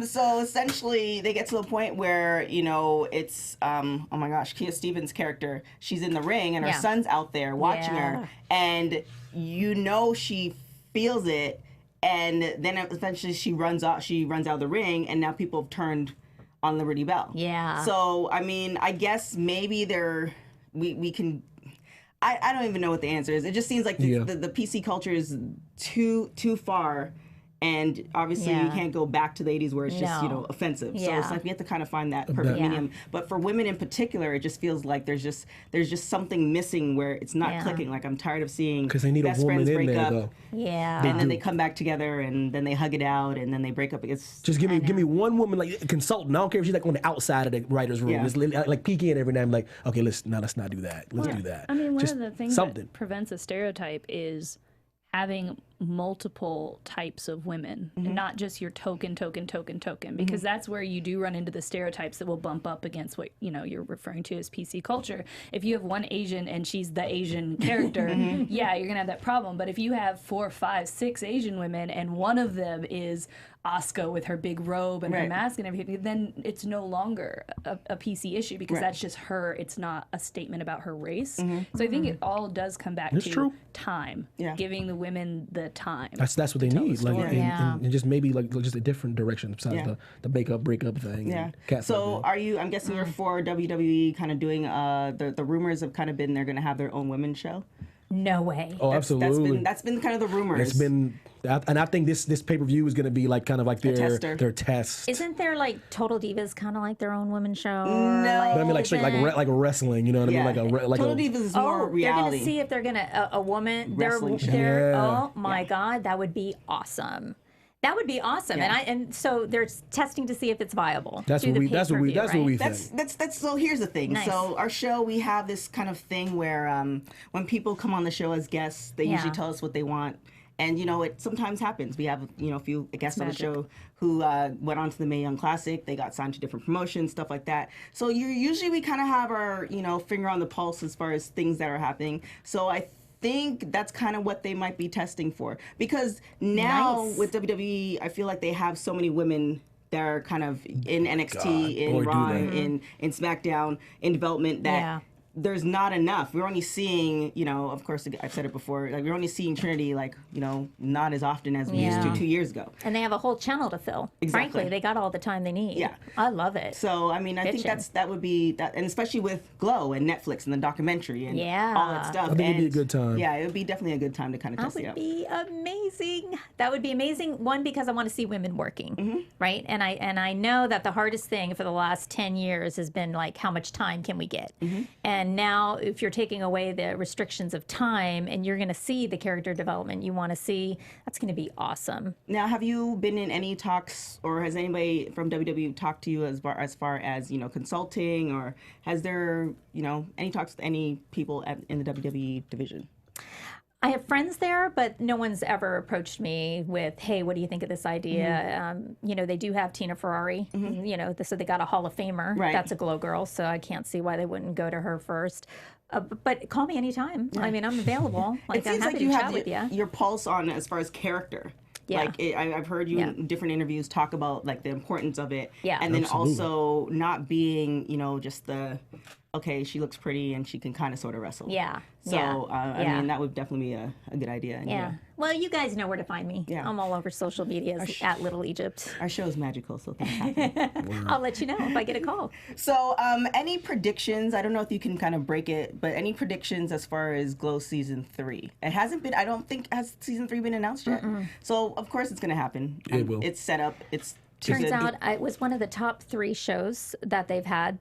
So essentially, they get to the point where, it's, oh my gosh, Kia Stevens' character, she's in the ring and her son's out there watching her. And she feels it, and then eventually she runs out of the ring, and now people have turned on Liberty Bell. Yeah. So I mean, I guess maybe we can. I don't even know what the answer is. It just seems like the PC culture is too far. And obviously you can't go back to the 80s where it's just, offensive. So it's like we have to kind of find that perfect medium. But for women in particular, it just feels like there's just something missing where it's not clicking. Like I'm tired of seeing because they need best a woman friends in break there, up. though. Yeah. And then they come back together and then they hug it out and then they break up. It's just give me one woman, like a consultant. I don't care if she's like on the outside of the writer's room. Just like peeking in every now and like, okay, let's not do that. Let's do that. I mean, one just of the things that prevents a stereotype is having multiple types of women, and not just your token, because that's where you do run into the stereotypes that will bump up against what you're referring to as PC culture. If you have one Asian and she's the Asian character, yeah, you're gonna have that problem. But if you have 4, 5, 6 Asian women and one of them is Asuka with her big robe and her mask and everything, then it's no longer a PC issue, because that's just her. It's not a statement about her race. So I think it all does come back to time, giving the women the time. That's what they need, and just maybe just a different direction besides the breakup thing. Yeah. So I'm guessing you're for WWE kind of doing the rumors have kind of been they're going to have their own women's show. No way. Oh, absolutely. That's been kind of the rumors. It's been, and I think this pay-per-view is going to be like kind of like their test. Isn't there like Total Divas kind of like their own women's show? No, but I mean like straight like wrestling. You know what I mean? Like Total Divas is more reality. They're going to see if they're going to a woman. Wrestling show. Oh my God, that would be awesome. That would be awesome, and so they're testing to see if it's viable. That's what we think. That's so. Here's the thing. Nice. So our show, we have this kind of thing where when people come on the show as guests, they usually tell us what they want, and it sometimes happens. We have a few guests on the show who went on to the Mae Young Classic. They got signed to different promotions, stuff like that. So usually we kind of have our finger on the pulse as far as things that are happening. So I think that's kind of what they might be testing for, because now with WWE, I feel like they have so many women that are kind of in NXT, in Raw, in SmackDown, in development that there's not enough. We're only seeing, of course, I've said it before, like we're only seeing Trinity, like, not as often as we used to 2 years ago. And they have a whole channel to fill. Exactly. Frankly, they got all the time they need. Yeah. I love it. So, I mean, I think that would be, that, and especially with Glow and Netflix and the documentary and all that stuff. I think it'd be a good time. Yeah, it would be definitely a good time to kind of test it out. That would be amazing. That would be amazing. One, because I want to see women working, right? And I know that the hardest thing for the last 10 years has been like, how much time can we get? And now, if you're taking away the restrictions of time and you're going to see the character development you want to see, that's going to be awesome. Now, have you been in any talks, or has anybody from WWE talked to you as far as consulting, or has there any talks with any people in the WWE division? I have friends there, but no one's ever approached me with, hey, what do you think of this idea? They do have Tina Ferrari, so they got a Hall of Famer. Right. That's a Glow girl, so I can't see why they wouldn't go to her first. But call me anytime. Yeah. I mean, I'm available. It seems like you have your pulse on as far as character. Yeah. Like I've heard you in different interviews talk about like the importance of it. Yeah. And then also not being, just the, okay, she looks pretty and she can kind of sort of wrestle. Yeah. So, I mean, that would definitely be a good idea. Yeah. Well, you guys know where to find me. Yeah. I'm all over social media at Little Egypt. Our show is magical, so things happen. I'll let you know if I get a call. So, any predictions? I don't know if you can kind of break it, but any predictions as far as Glow Season 3? It hasn't been, I don't think, has Season 3 been announced yet? So, of course, it's going to happen. It will. It's set up. Turns out it was one of the top 3 shows that they've had.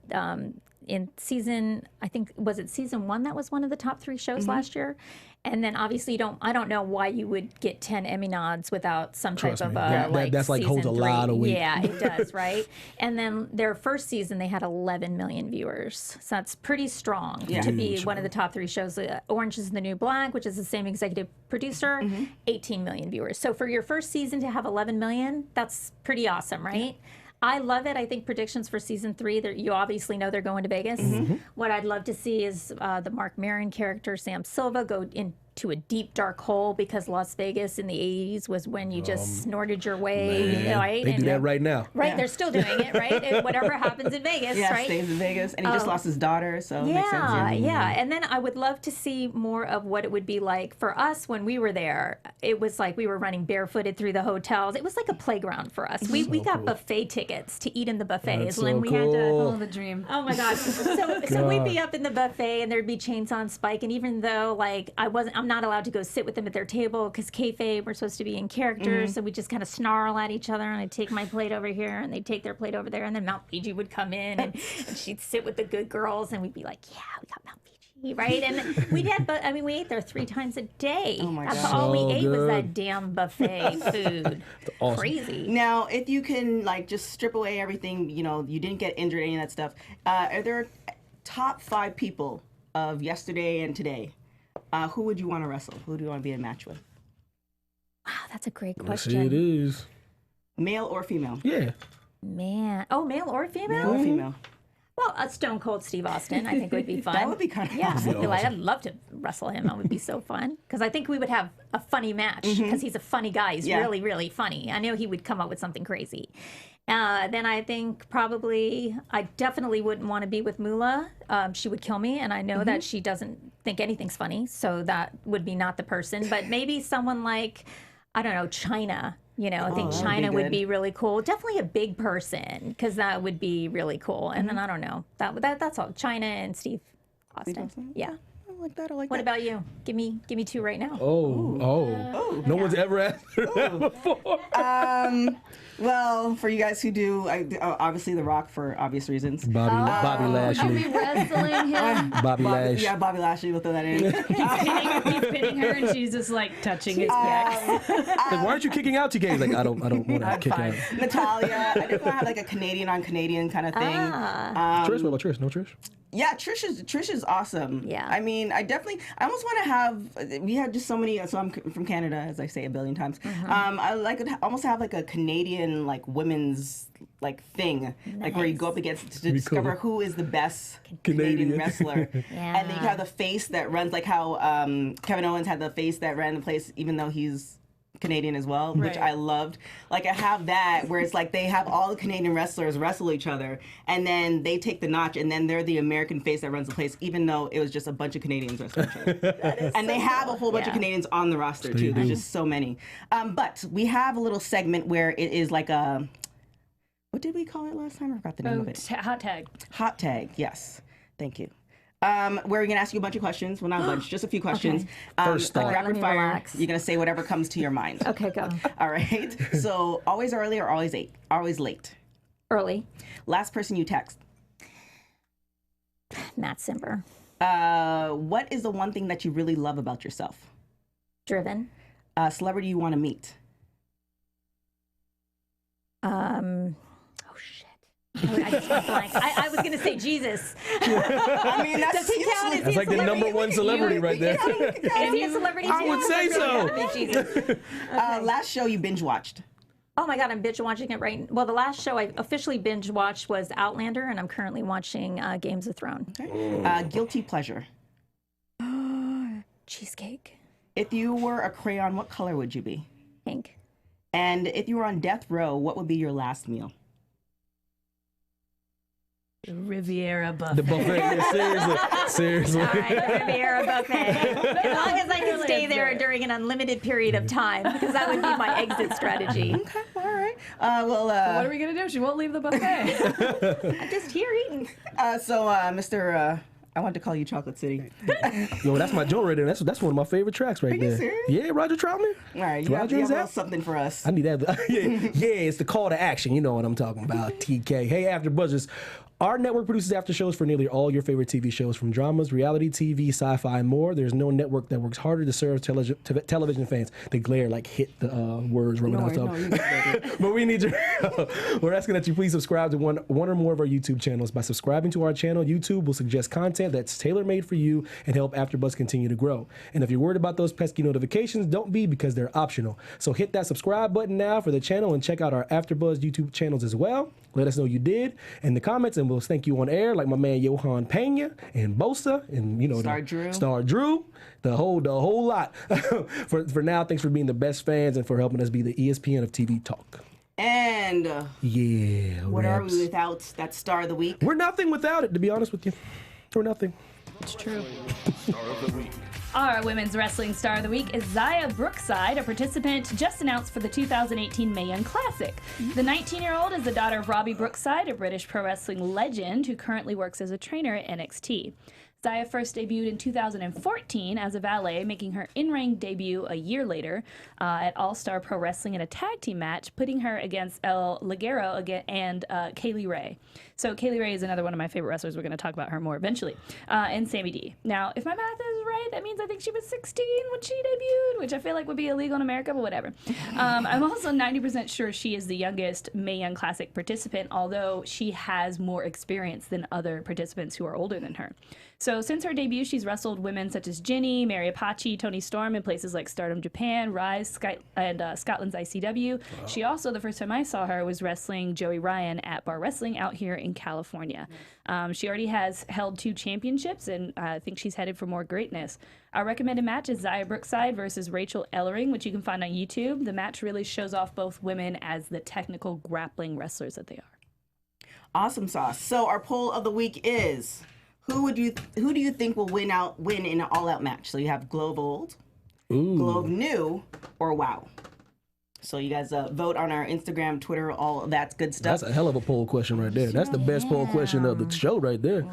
In season, I think, was it season 1 that was one of the top 3 shows last year? And then obviously I don't know why you would get 10 Emmy nods without some type of that's like holds a lot of weight. Yeah, it does, right? And then their first season they had 11 million viewers, so that's pretty strong to be one of the top 3 shows. Orange is the New Black, which is the same executive producer, 18 million viewers. So for your first season to have 11 million, that's pretty awesome, right? I love it. I think predictions for season 3, you obviously know they're going to Vegas. What I'd love to see is the Mark Maron character, Sam Silva, go into a deep, dark hole, because Las Vegas in the 80s was when you just snorted your way, right? They do that right now. Right, they're still doing it, right? And whatever happens in Vegas, right? Stays in Vegas. And he just lost his daughter, so it makes sense. Yeah. And then I would love to see more of what it would be like for us when we were there. It was like we were running barefooted through the hotels. It was like a playground for us. We got buffet tickets to eat in the buffets. That's we had to, oh, the dream. Oh my gosh. So we'd be up in the buffet and there'd be chainsaw on spike. And even though like I'm not allowed to go sit with them at their table because kayfabe, we're supposed to be in character, so we just kind of snarl at each other, and I'd take my plate over here and they'd take their plate over there, and then Mount Fiji would come in and she'd sit with the good girls, and we'd be like, yeah, we got Mount Fiji, right? And we ate there 3 times a day. Oh my God. That's all we ate was that damn buffet food. Awesome. Crazy. Now, if you can like just strip away everything, you didn't get injured, any of that stuff, are there top 5 people of yesterday and today? Who would you want to wrestle? Who do you want to be in a match with? That's a great question. Yes, it is. Male or female? Yeah. Man. Oh, male or female? Male or female? Well, a Stone Cold Steve Austin, I think would be fun. That would be kind of awesome. I'd love to wrestle him. That would be so fun. Because I think we would have a funny match. Because he's a funny guy. He's really, really funny. I know he would come up with something crazy. Then I think probably I definitely wouldn't want to be with Moolah. She would kill me, and I know that she doesn't think anything's funny, so that would be not the person. But maybe someone like, I don't know, China. You know, I think China would be really cool. Definitely a big person, because that would be really cool. And then I don't know, that's all. China and Steve Austin. Yeah. I like that. I like What that. about you? Give me 2 right now. No one's ever asked her that before. Well, for you guys who do, obviously The Rock for obvious reasons. Bobby Are Lashley. we wrestling him? Bobby Lashley. Yeah, Bobby Lashley. We'll throw that in. He's pinning her, and she's just like touching his back. Why aren't you kicking out, TK? He's like, I don't want to kick out. Natalia. I definitely have like a Canadian on Canadian kind of thing. Trish, what about Trish? No Trish? Yeah, Trish is awesome. Yeah. I mean, I almost want to have, we have just so many, so I'm from Canada, as I say a billion times. I like to almost have like a Canadian, like women's, like thing, like where you go up against to discover who is the best Canadian wrestler. And then you have the face that runs, like how Kevin Owens had the face that ran the place, even though he's Canadian as well, which I loved. Like I have that where it's like they have all the Canadian wrestlers wrestle each other, and then they take the notch, and then they're the American face that runs the place, even though it was just a bunch of Canadians wrestling each other. And they have a whole bunch of Canadians on the roster too. There's just so many. But we have a little segment where it is like a, what did we call it last time? I forgot the name of it. Hot tag. Hot tag. Yes. Thank you. Where we're going to ask you a bunch of questions. Well, not a bunch, just a few questions. First thought. Rapid fire. Relax. You're going to say whatever comes to your mind. Okay, go. All right. So always early or always late? Early. Last person you text? Matt Simber. What is the one thing that you really love about yourself? Driven. Celebrity you want to meet? I just went blank. I was going to say Jesus. I mean, Does he count? That's like the number one celebrity right there. Is he a celebrity? I would say so. Jesus. Last show you binge watched? Oh my God, I'm binge watching it right. Well, the last show I officially binge watched was Outlander, and I'm currently watching Games of Thrones. Okay. Guilty pleasure? Cheesecake. If you were a crayon, what color would you be? Pink. And if you were on death row, what would be your last meal? Riviera buffet. The buffet, yeah, seriously. All right, the Riviera buffet. As long as I can stay there during an unlimited period of time, because that would be my exit strategy. Okay, all right. What are we going to do? She won't leave the buffet. I'm just here eating. Mr. I want to call you Chocolate City. Yo, that's my joint right there. That's one of my favorite tracks right there. Are you serious? Yeah, Roger Troutman. All right, you have a little something for us. I need that. yeah, it's the call to action. You know what I'm talking about, TK. Hey, AfterBuzzers. Our network produces after shows for nearly all your favorite TV shows, from dramas, reality TV, sci-fi, and more. There's no network that works harder to serve television fans. They glare like hit the words. But we need your help. We're asking that you please subscribe to one or more of our YouTube channels. By subscribing to our channel, YouTube will suggest content that's tailor-made for you and help AfterBuzz continue to grow. And if you're worried about those pesky notifications, don't be, because they're optional. So hit that subscribe button now for the channel, and check out our AfterBuzz YouTube channels as well. Let us know you did in the comments, and we'll thank you on air, like my man Johan Pena and Bosa and Star Drew, the whole lot. for now, thanks for being the best fans and for helping us be the ESPN of TV talk. And what are we without that star of the week? We're nothing without it, to be honest with you. We're nothing. It's true. Star of the week. Our women's wrestling star of the week is Xia Brookside, a participant just announced for the 2018 Mae Young Classic. The 19-year-old is the daughter of Robbie Brookside, a British pro wrestling legend who currently works as a trainer at NXT. Xia first debuted in 2014 as a valet, making her in-ring debut a year later at All-Star Pro Wrestling in a tag team match, putting her against El Ligero and Kelley Ray. So Kelley Ray is another one of my favorite wrestlers. We're going to talk about her more eventually. And Sammy D. Now, if my math is right, that means I think she was 16 when she debuted, which I feel like would be illegal in America, but whatever. I'm also 90% sure she is the youngest Mae Young Classic participant, although she has more experience than other participants who are older than her. So So since her debut, she's wrestled women such as Jinny, Mary Apache, Toni Storm in places like Stardom Japan, Rise, and Scotland's ICW. Wow. She also, the first time I saw her, was wrestling Joey Ryan at Bar Wrestling out here in California. She already has held 2 championships, and I think she's headed for more greatness. Our recommended match is Zaya Brookside versus Rachel Ellering, which you can find on YouTube. The match really shows off both women as the technical grappling wrestlers that they are. Awesome sauce. So our poll of the week is, who do you think will win in an all-out match? So you have Glow of Old, Glow of New, or WoW. So you guys vote on our Instagram, Twitter, all that good stuff. That's a hell of a poll question right there. That's the best poll question of the show right there.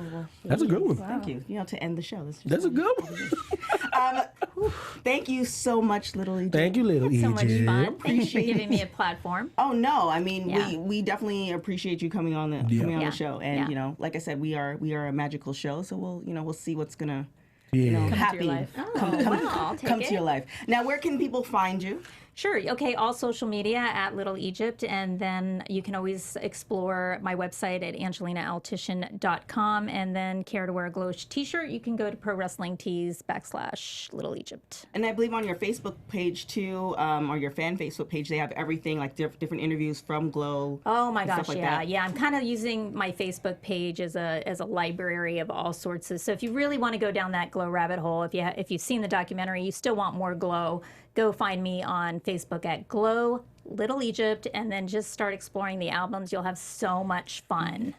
That's a good one. Wow. Thank you. To end the show. That's a good one. Thank you so much, Little Egypt. Thank you, Little Egypt. So much fun. Thanks for giving me a platform. Oh no, I mean we definitely appreciate you coming on the show. And like I said, we are a magical show, so we'll see what's gonna happen. Come to your life. Now, where can people find you? Sure. Okay. All social media at Little Egypt. And then you can always explore my website at angelinaaltician.com. And then care to wear a Glow t-shirt, you can go to Pro Wrestling Tees /Little Egypt. And I believe on your Facebook page too, or your fan Facebook page, they have everything like different interviews from Glow. Oh my gosh. Yeah. I'm kind of using my Facebook page as a library of all sorts of. So if you really want to go down that Glow rabbit hole, if you've seen the documentary, you still want more Glow, go find me on Facebook at Glow Little Egypt, and then just start exploring the albums. You'll have so much fun.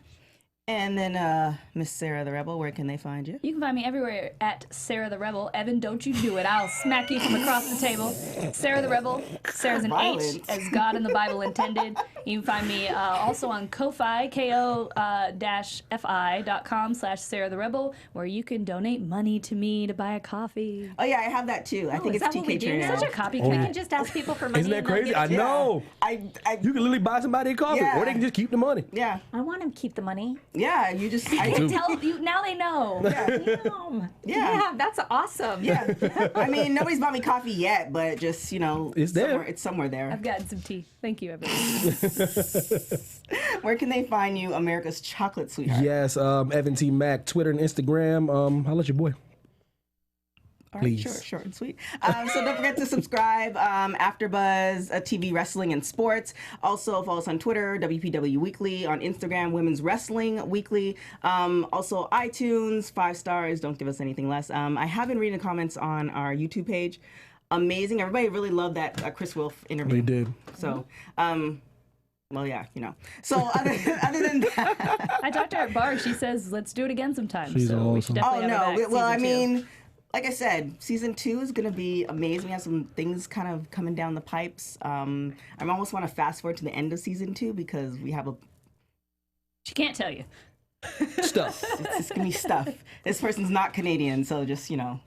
And then Miss Sarah the Rebel, where can they find you? You can find me everywhere at Sarah the Rebel. Evan, don't you do it. I'll smack you from across the table. Sarah the Rebel. Sarah's an H, as God in the Bible intended. You can find me also on Ko-Fi, ko-fi.com/Sarah the Rebel, where you can donate money to me to buy a coffee. Oh, yeah, I have that too. I think it's TK Trinidad. Such a copycat. We can just ask people for money. Isn't that crazy? I know. I you can literally buy somebody a coffee, or they can just keep the money. Yeah. I want them to keep the money. Yeah, you just... I can tell you, now they know. Yeah, that's awesome. Yeah. I mean, nobody's bought me coffee yet, but just, it's there. It's somewhere there. I've gotten some tea. Thank you, everyone. Where can they find you, America's chocolate sweetheart? Yes, Evan T. Mack, Twitter and Instagram. I'll let your boy. All right, short and sweet. So don't forget to subscribe, AfterBuzz, TV Wrestling and Sports. Also follow us on Twitter, WPW Weekly, on Instagram, Women's Wrestling Weekly. Also iTunes, 5 stars. Don't give us anything less. I have been reading the comments on our YouTube page. Amazing. Everybody really loved that Chris Wolf interview. We did. So, well, yeah, So other than that, I talked to her at bar. She says, "Let's do it again sometime." She's so awesome. we should definitely have her back. Well, I season 2. like I said, season 2 is going to be amazing. We have some things kind of coming down the pipes. I almost want to fast forward to the end of season 2 because we have She can't tell you. Stuff. It's going to be stuff. This person's not Canadian, so just, but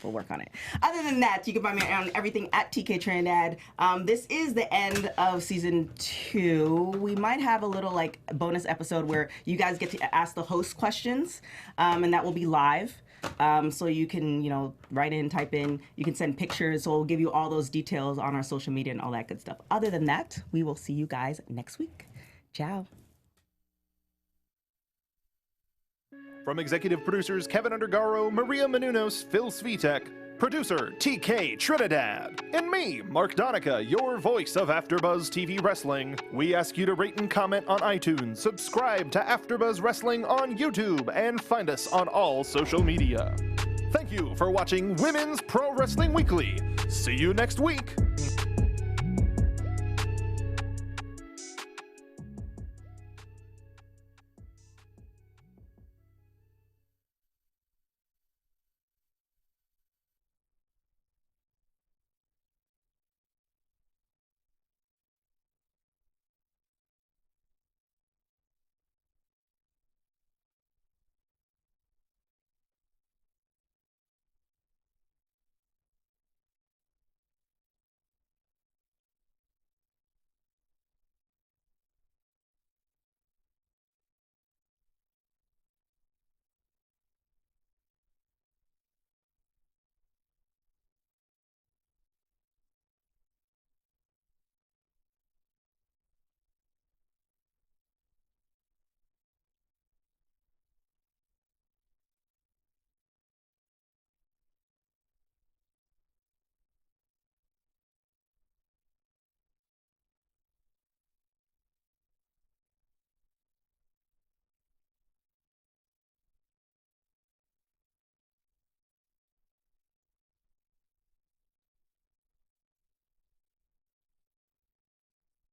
we'll work on it. Other than that, you can find me on everything at TK Trinidad. This is the end of season 2. We might have a little bonus episode where you guys get to ask the host questions, and that will be live. So you can, write in, type in, you can send pictures. So we'll give you all those details on our social media and all that good stuff. Other than that, we will see you guys next week. Ciao. From executive producers Kevin Undergaro, Maria Menounos, Phil Svitek, producer TK Trinidad, and me, Mark Donica, your voice of AfterBuzz TV Wrestling, we ask you to rate and comment on iTunes, subscribe to AfterBuzz Wrestling on YouTube, and find us on all social media. Thank you for watching Women's Pro Wrestling Weekly. See you next week.